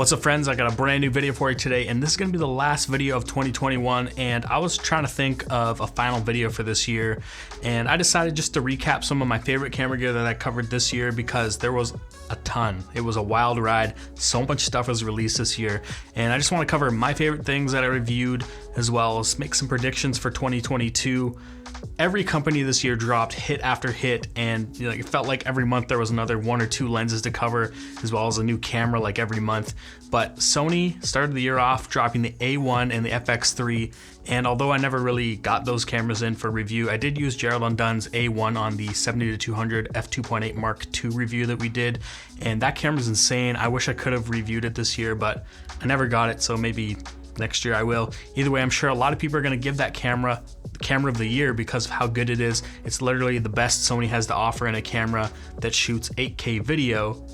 What's up, friends? I got a brand new video for you today, and this is gonna be the last video of 2021, and I was trying to think of a final video for this year, and I decided just to recap some of my favorite camera gear that I covered this year because there was a ton. It was a wild ride. So much stuff was released this year, and I just want to cover my favorite things that I reviewed, as well as make some predictions for 2022. Every company this year dropped hit after hit, and it felt like every month there was another one or two lenses to cover, as well as a new camera like every month. But Sony started the year off dropping the A1 and the FX III, and although I never really got those cameras in for review, I did use Gerald Undun's A1 on the 70-200 f2.8 Mark II review that we did, and that camera's insane. I wish I could have reviewed it this year, but I never got it, so maybe next year I will. Either way, I'm sure a lot of people are going to give that camera the camera of the year because of how good it is. It's literally the best Sony has to offer in a camera that shoots 8K video,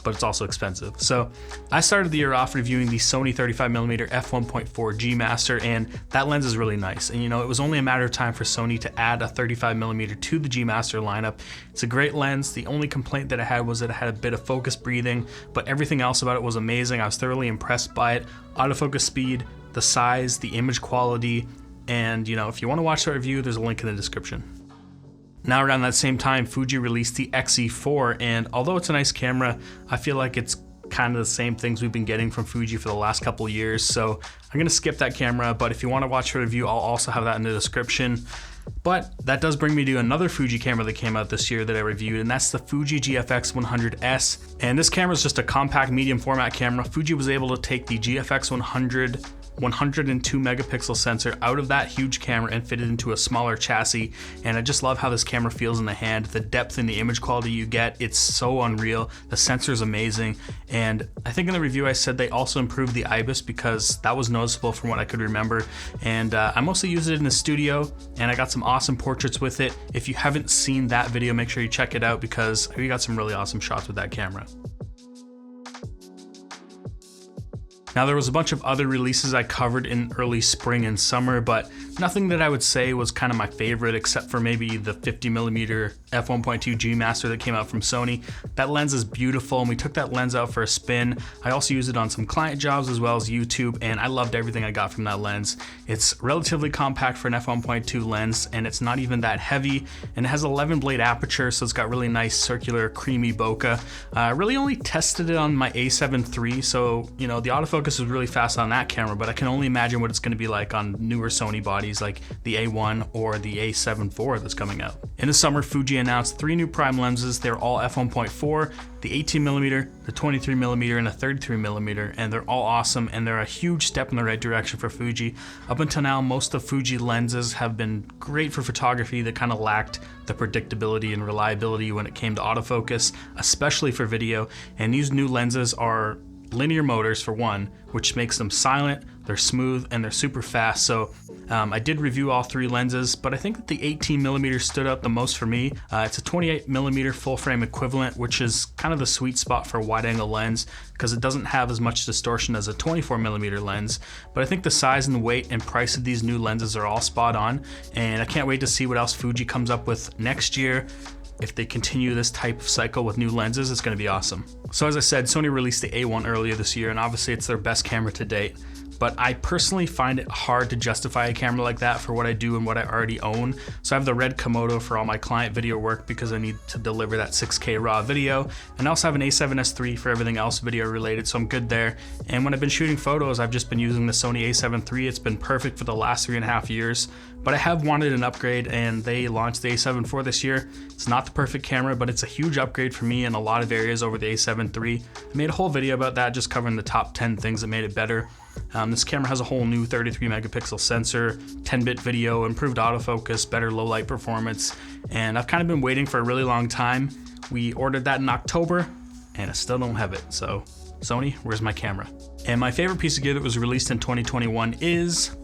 but it's also expensive. So I started the year off reviewing the Sony 35mm f1.4 G Master, and that lens is really nice. And it was only a matter of time for Sony to add a 35mm to the G Master lineup. It's a great lens. The only complaint that I had was that it had a bit of focus breathing, but everything else about it was amazing. I was thoroughly impressed by it. Autofocus speed, the size, the image quality, and if you want to watch that review, there's a link in the description. Now around that same time, Fuji released the XE4, and although it's a nice camera, I feel like it's kind of the same things we've been getting from Fuji for the last couple of years, so I'm gonna skip that camera, but if you want to watch the review, I'll also have that in the description. But that does bring me to another Fuji camera that came out this year that I reviewed, and that's the Fuji GFX 100S. And this camera is just a compact medium format camera. Fuji was able to take the GFX 102 megapixel sensor out of that huge camera and fit it into a smaller chassis, and I just love how this camera feels in the hand. The depth and the image quality you get, it's so unreal. The sensor is amazing, and I think in the review I said they also improved the IBIS because that was noticeable from what I could remember, and I mostly used it in the studio, and I got some awesome portraits with it. If you haven't seen that video, make sure you check it out because we got some really awesome shots with that camera. Now there was a bunch of other releases I covered in early spring and summer, but nothing that I would say was kind of my favorite except for maybe the 50mm f1.2 G Master that came out from Sony. That lens is beautiful, and we took that lens out for a spin. I also used it on some client jobs as well as YouTube, and I loved everything I got from that lens. It's relatively compact for an f1.2 lens, and it's not even that heavy, and it has 11 blade aperture, so it's got really nice circular creamy bokeh. I really only tested it on my A7 III, so the autofocus is really fast on that camera, but I can only imagine what it's going to be like on newer Sony bodies like the A1 or the A7 IV that's coming out. In the summer, Fuji announced 3 new prime lenses. They're all f1.4, the 18mm, the 23mm, and the 33mm, and they're all awesome, and they're a huge step in the right direction for Fuji. Up until now, most of Fuji lenses have been great for photography that kind of lacked the predictability and reliability when it came to autofocus, especially for video, and these new lenses are linear motors for one, which makes them silent, they're smooth, and they're super fast. So I did review all 3 lenses, but I think that the 18mm stood out the most for me. It's a 28mm full frame equivalent, which is kind of the sweet spot for a wide angle lens because it doesn't have as much distortion as a 24mm lens. But I think the size and the weight and price of these new lenses are all spot on, and I can't wait to see what else Fuji comes up with next year. If they continue this type of cycle with new lenses, it's going to be awesome. So as I said, Sony released the A1 earlier this year, and obviously it's their best camera to date. But I personally find it hard to justify a camera like that for what I do and what I already own. So I have the red Komodo for all my client video work because I need to deliver that 6K raw video. And I also have an A7S III for everything else video related, so I'm good there. And when I've been shooting photos, I've just been using the Sony A7 III. It's been perfect for the last 3.5 years. But I have wanted an upgrade, and they launched the A7 IV this year. It's not the perfect camera, but it's a huge upgrade for me in a lot of areas over the A7 III. I made a whole video about that, just covering the top 10 things that made it better. This camera has a whole new 33 megapixel sensor, 10-bit video, improved autofocus, better low light performance, and I've kind of been waiting for a really long time. We ordered that in October, and I still don't have it, so Sony, where's my camera? And my favorite piece of gear that was released in 2021 is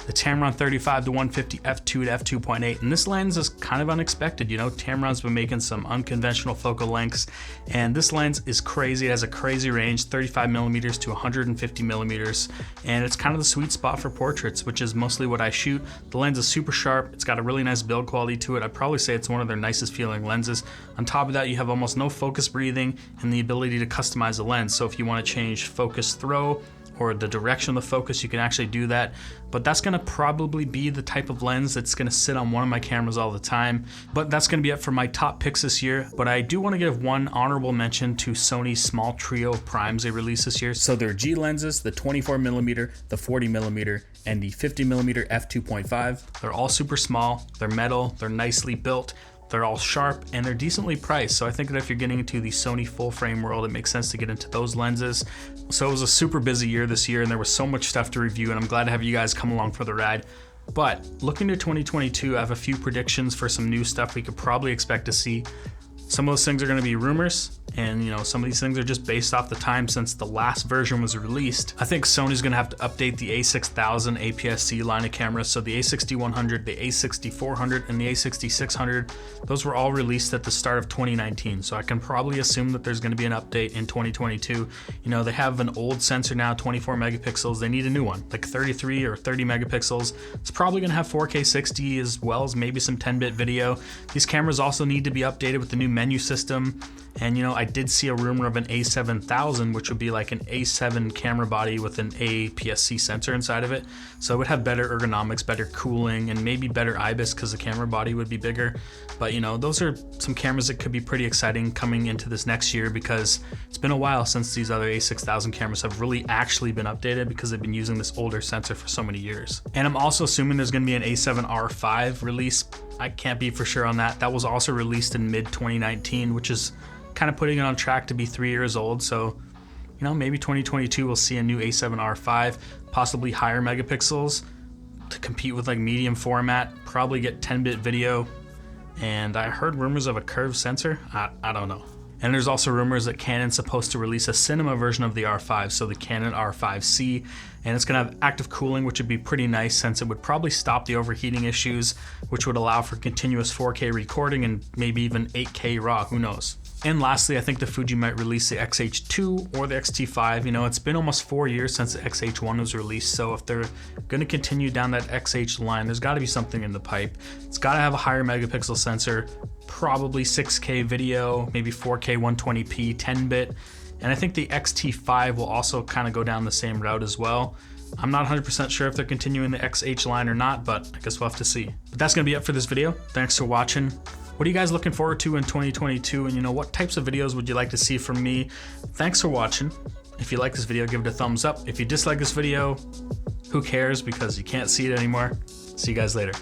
the the Tamron 35 to 150 f2 to f2.8, and this lens is kind of unexpected. You know, Tamron's been making some unconventional focal lengths, and this lens is crazy. It has a crazy range, 35 millimeters to 150 millimeters, and it's kind of the sweet spot for portraits, which is mostly what I shoot. The lens is super sharp. It's got a really nice build quality to it. I'd probably say it's one of their nicest feeling lenses. On top of that, you have almost no focus breathing and the ability to customize the lens. So if you want to change focus throw or the direction of the focus, you can actually do that. But that's gonna probably be the type of lens that's gonna sit on one of my cameras all the time. But that's gonna be it for my top picks this year. But I do wanna give one honorable mention to Sony's small trio of primes they released this year. So their G lenses, the 24mm, the 40mm, and the 50mm f2.5. They're all super small, they're metal, they're nicely built, they're all sharp, and they're decently priced. So I think that if you're getting into the Sony full frame world, it makes sense to get into those lenses. So it was a super busy year this year, and there was so much stuff to review, and I'm glad to have you guys come along for the ride. But looking to 2022, I have a few predictions for some new stuff we could probably expect to see. Some of those things are gonna be rumors, and you know, some of these things are just based off the time since the last version was released. I think Sony's gonna have to update the a6000 APS-C line of cameras. So the a6100, the a6400, and the a6600, those were all released at the start of 2019. So I can probably assume that there's gonna be an update in 2022. You know, they have an old sensor now, 24 megapixels. They need a new one, like 33 or 30 megapixels. It's probably gonna have 4K 60 as well as maybe some 10-bit video. These cameras also need to be updated with the new menu system. And you know, I did see a rumor of an A7 IV, which would be like an A7 camera body with an APS-C sensor inside of it. So it would have better ergonomics, better cooling, and maybe better IBIS because the camera body would be bigger. But you know, those are some cameras that could be pretty exciting coming into this next year, because it's been a while since these other A6000 cameras have really actually been updated, because they've been using this older sensor for so many years. And I'm also assuming there's going to be an A7 R5 release. I can't be for sure on that. That was also released in mid 2019, which is kind of putting it on track to be 3 years old. So, you know, maybe 2022 we'll see a new A7 R5, possibly higher megapixels to compete with like medium format, probably get 10-bit video. And I heard rumors of a curved sensor. I don't know. And there's also rumors that Canon's supposed to release a cinema version of the R5, so the Canon R5C, and it's gonna have active cooling, which would be pretty nice since it would probably stop the overheating issues, which would allow for continuous 4K recording and maybe even 8K RAW, who knows. And lastly, I think the Fuji might release the X-H2 or the X-T5. You know, it's been almost 4 years since the X-H1 was released, so if they're gonna continue down that X-H line, there's gotta be something in the pipe. It's gotta have a higher megapixel sensor, probably 6K video, maybe 4K 120p, 10-bit. And I think the X-T5 will also kind of go down the same route as well. I'm not 100% sure if they're continuing the X-H line or not, but I guess we'll have to see. But that's gonna be it for this video. Thanks for watching. What are you guys looking forward to in 2022? And you know, what types of videos would you like to see from me? Thanks for watching. If you like this video, give it a thumbs up. If you dislike this video, who cares, because you can't see it anymore. See you guys later.